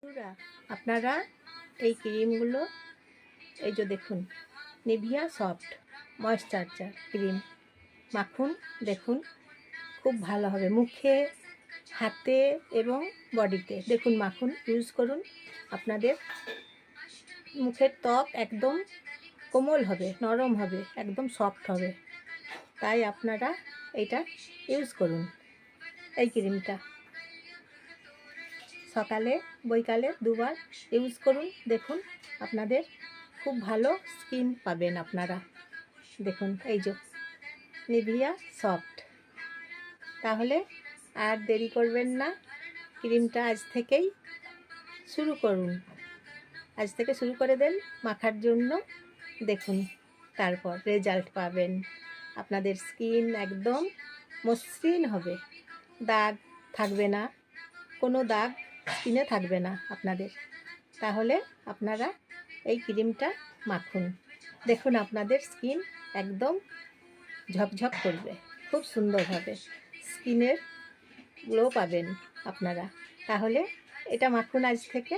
বন্ধুরা, আপনারা এই ক্রিমগুলো এই যে দেখুন, নিভিয়া সফট ময়েশ্চারাইজার ক্রিম মাখুন। দেখুন খুব ভালো হবে মুখে, হাতে এবং বডিতে। দেখুন মাখুন, ইউজ করুন। আপনাদের মুখের ত্বক একদম কোমল হবে, নরম হবে, একদম সফট হবে। তাই আপনারা এটা ইউজ করুন। এই ক্রিমটা সকালে বৈকালে দুবার ইউজ করুন। দেখুন আপনাদের খুব ভালো স্কিন পাবেন আপনারা। দেখুন এই যে নিভিয়া সফট। তাহলে আর দেরি করবেন না, ক্রিমটা আজ থেকেই শুরু করুন। আজ থেকে শুরু করে দেন মাখার জন্য। দেখুন তারপর রেজাল্ট পাবেন। আপনাদের স্কিন একদম মসৃণ হবে, দাগ থাকবে না, কোনো দাগ স্কিনে থাকবে না আপনাদের। তাহলে আপনারা এই ক্রিমটা মাখুন। দেখুন আপনাদের স্কিন একদম ঝকঝক করবে, খুব সুন্দর হবে, স্কিনের গ্লো পাবেন আপনারা। তাহলে এটা মাখুন আজ থেকে।